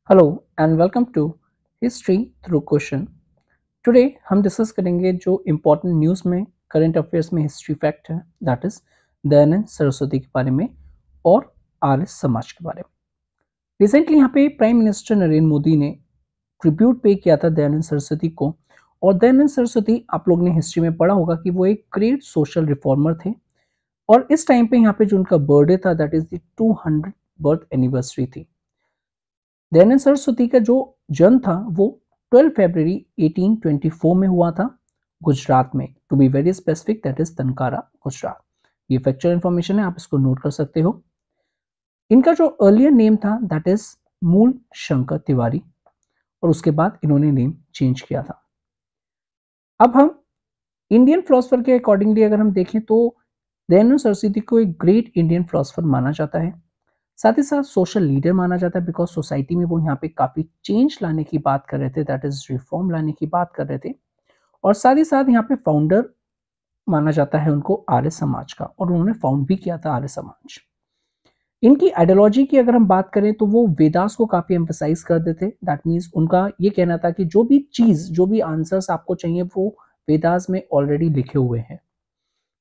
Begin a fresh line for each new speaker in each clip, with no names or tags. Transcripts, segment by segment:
Hello and welcome to history through question. Today हम discuss करेंगे जो इम्पोर्टेंट न्यूज़ में करंट अफेयर्स में हिस्ट्री फैक्ट है, दैट इज दयानंद सरस्वती के बारे में और आर्य समाज के बारे में। रिसेंटली यहाँ पे प्राइम मिनिस्टर नरेंद्र मोदी ने ट्रिब्यूट पे किया था दयानंद सरस्वती को। और दयानंद सरस्वती, आप लोग ने हिस्ट्री में पढ़ा होगा कि वो एक ग्रेट सोशल रिफॉर्मर थे। और इस टाइम पे यहाँ पे जो उनका बर्थडे था, that is the 200 birth anniversary थी। दयानंद सरस्वती का जो जन्म था वो 12 फरवरी 1824 में हुआ था, गुजरात में। To be very specific, that is Tankara, Gujarat. ये फैक्चुअल इंफॉर्मेशन है, आप इसको नोट कर सकते हो। इनका जो अर्लियर नेम था दैट इज मूल शंकर तिवारी, और उसके बाद इन्होंने नेम चेंज किया था। अब हम इंडियन फिलोसफर के अकॉर्डिंगली अगर हम देखें तो दयानंद सरस्वती को एक ग्रेट इंडियन फिलोसफर माना जाता है, साथ ही साथ सोशल लीडर माना जाता है, बिकॉज सोसाइटी में वो यहाँ पे काफी चेंज लाने की बात कर रहे थे, दैट इज रिफॉर्म लाने की बात कर रहे थे। और साथ ही साथ यहाँ पे फाउंडर माना जाता है उनको आर्य समाज का, और उन्होंने फाउंड भी किया था आर्य समाज। इनकी आइडियोलॉजी की अगर हम बात करें तो वो वेदास को काफी एम्फसाइज करते थे। दैट मीन्स उनका ये कहना था कि जो भी चीज, जो भी आंसर्स आपको चाहिए वो वेदास में ऑलरेडी लिखे हुए हैं।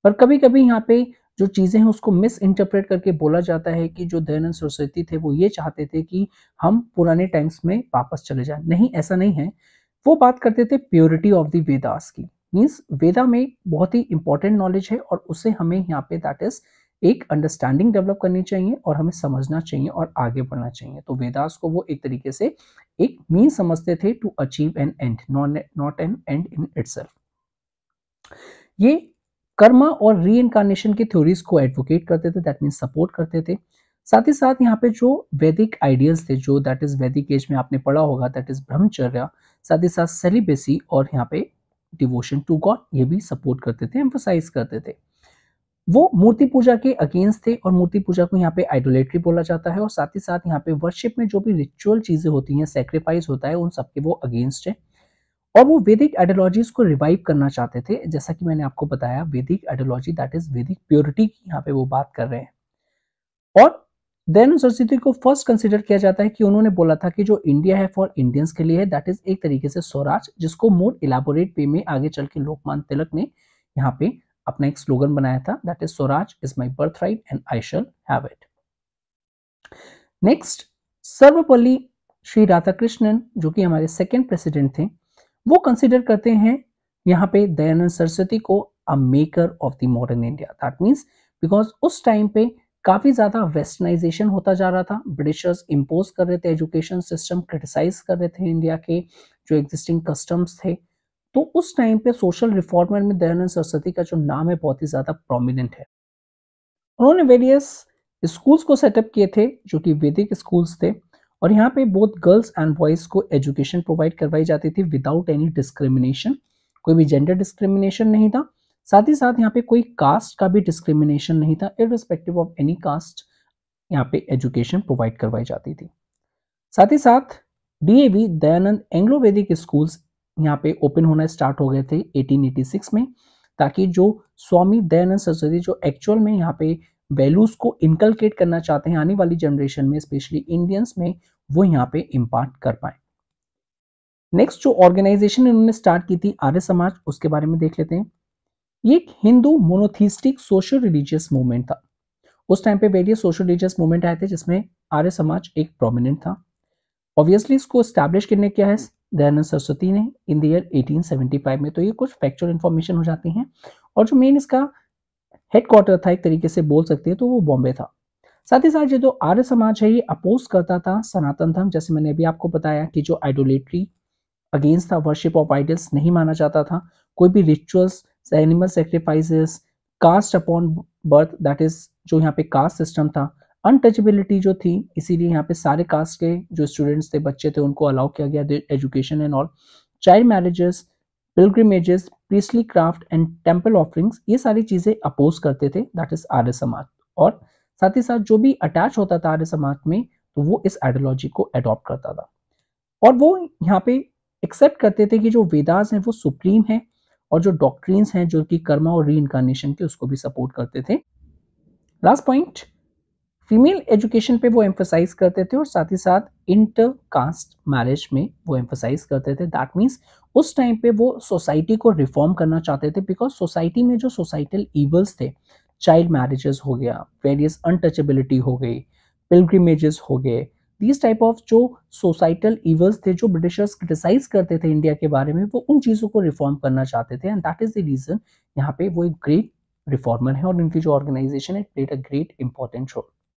पर कभी कभी यहाँ पे जो चीजें हैं उसको मिस इंटरप्रेट करके बोला जाता है कि जो दयानंद सरस्वती थे वो ये चाहते थे कि हम पुराने टाइम्स में वापस चले जाएं। नहीं, ऐसा नहीं है। वो बात करते थे प्योरिटी ऑफ द वेदास की। मीन्स वेदा में बहुत ही इंपॉर्टेंट नॉलेज है और उससे हमें यहाँ पे दैट इज एक अंडरस्टैंडिंग डेवलप करनी चाहिए और हमें समझना चाहिए और आगे बढ़ना चाहिए। तो वेदास को वो एक तरीके से एक मीन समझते थे to achieve an end, not an end in itself. ये कर्मा और री इनकारनेशन की थ्योरीज को एडवोकेट करते थे, दैट मीन्स सपोर्ट करते थे। साथ ही साथ यहाँ पे जो वैदिक आइडियल्स थे, जो दैट इज वैदिक एज में आपने पढ़ा होगा, दैट इज ब्रह्मचर्य, साथ ही साथ सेलिबेसी और यहाँ पे डिवोशन टू गॉड, ये भी सपोर्ट करते थे, एम्फोसाइज करते थे। वो मूर्ति पूजा के अगेंस्ट थे, और मूर्ति पूजा को यहाँ पे आइडोलेट्री बोला जाता है। और साथ ही साथ यहाँ पे वर्शिप में जो भी रिचुअल चीजें होती हैं, सेक्रीफाइस होता है, उन सबके वो अगेंस्ट है। और वो वैदिक आइडियोलॉजीज को रिवाइव करना चाहते थे। जैसा कि मैंने आपको बताया, वैदिक आइडियोलॉजी दैट इज वैदिक प्योरिटी की यहाँ पे वो बात कर रहे हैं। और दयानंद सरस्वती को फर्स्ट कंसिडर किया जाता है कि उन्होंने बोला था कि जो इंडिया है फॉर इंडियंस के लिए है, दैट इज एक तरीके से स्वराज, जिसको मोर इलाबोरेट वे में आगे चल के लोकमान्य तिलक ने यहाँ पे अपना एक स्लोगन बनाया था, that is Swaraj is my birth right and I shall have it. Next, Sarvepalli Shri Radhakrishnan, जो कि हमारे सेकेंड प्रेसिडेंट थे, वो कंसिडर करते हैं यहाँ पे दयानंद सरस्वती को अ maker of the modern India. That means because उस टाइम पे काफी ज्यादा वेस्टर्नाइजेशन होता जा रहा था, ब्रिटिशर्स इम्पोज कर रहे थे एजुकेशन सिस्टम, क्रिटिसाइज कर रहे थे इंडिया के जो एग्जिस्टिंग कस्टम्स थे। तो उस टाइम पे सोशल रिफॉर्मर में दयानंद सरस्वती का जो नाम है बहुत ही ज्यादा प्रोमिनेंट है। उन्होंने वेरियस स्कूल्स को सेटअप किए थे जो कि वैदिक स्कूल्स थे, और यहाँ पे बोथ गर्ल्स एंड बॉयज को एजुकेशन प्रोवाइड करवाई जाती थी विदाउट एनी डिस्क्रिमिनेशन। कोई भी जेंडर डिस्क्रिमिनेशन नहीं था। साथ ही साथ यहाँ पे कोई कास्ट का भी डिस्क्रिमिनेशन नहीं था, इररिस्पेक्टिव ऑफ एनी कास्ट यहाँ पे एजुकेशन प्रोवाइड करवाई जाती थी। साथ ही साथ डीएवी दयानंद एंग्लो वैदिक स्कूल्स यहाँ पे ओपन होना स्टार्ट हो गए थे 1886 में, ताकि जो स्वामी दयानंद सरस्वती जो एक्चुअल में यहाँ पे वैल्यूज को इनकलकेट करना चाहते हैं आने वाली जनरेशन में, स्पेशली इंडियंस में, वो यहाँ पे इम्पार्ट कर पाए। नेक्स्ट जो ऑर्गेनाइजेशन इन्होंने स्टार्ट की थी आर्य समाज, उसके बारे में देख लेते हैं। ये एक Hindu monotheistic social religious movement था। उस टाइम पे वेरियस सोशल रिलीजियस मूवमेंट आए थे जिसमें आर्य समाज एक प्रोमिनेंट था। ऑब्वियसली इसको स्टैब्लिश करने किया है दयानंद सरस्वती ने इन द ईयर 1875 में। तो ये कुछ फैक्चुअल इंफॉर्मेशन हो जाती हैं। और जो मेन इसका हेडक्वार्टर था, एक तरीके से बोल सकते हैं, तो वो बॉम्बे था। साथ ही साथ ये जो आर्य समाज है ये अपोज करता था सनातन धर्म, जैसे मैंने अभी आपको बताया कि जो आइडोलेट्री अगेंस्ट था, वर्शिप ऑफ आइडल्स नहीं माना जाता था, कोई भी rituals, animal sacrifices, caste upon birth, that is जो यहाँ पे कास्ट सिस्टम था, अनटचेबिलिटी जो थी, इसीलिए यहाँ पे सारे कास्ट के जो स्टूडेंट्स थे, बच्चे थे, उनको अलाउ किया गया education and all. Child marriages, pilgrimages, priestly craft and temple offerings, ये सारी चीजें अपोज करते थे, दैट इज आर्य समाज। और साथ ही साथ जो भी अटैच होता था आर्य समाज में, तो वो इस आइडियोलॉजी को अडॉप्ट करता था। और वो यहाँ पे एक्सेप्ट करते थे कि जो वेदास हैं वो सुप्रीम है, और जो डॉक्ट्रिन्स हैं जो कि कर्मा और री इनकारनेशन के, उसको भी सपोर्ट करते थे। लास्ट पॉइंट, फीमेल एजुकेशन पे वो एम्फोसाइज करते थे और साथ ही साथ इंटर कास्ट मैरिज में वो एम्फोसाइज करते थे। दैट मीन्स उस टाइम पे वो सोसाइटी को रिफॉर्म करना चाहते थे, बिकॉज सोसाइटी में जो सोसाइटल इवल्स थे, चाइल्ड मैरिजेस हो गया, वेरियस अनटचेबिलिटी हो गई, पिलग्रिमेजेस हो गए, दीज टाइप ऑफ जो सोसाइटल इवल्स थे जो ब्रिटिशर्स क्रिटिसाइज करते थे इंडिया के बारे में, वो उन चीज़ों को रिफॉर्म करना चाहते थे। And that is the reason यहाँ पे वो एक ग्रेट रिफॉर्मर है और इनकी जो ऑर्गेनाइजेशन है played a great important role.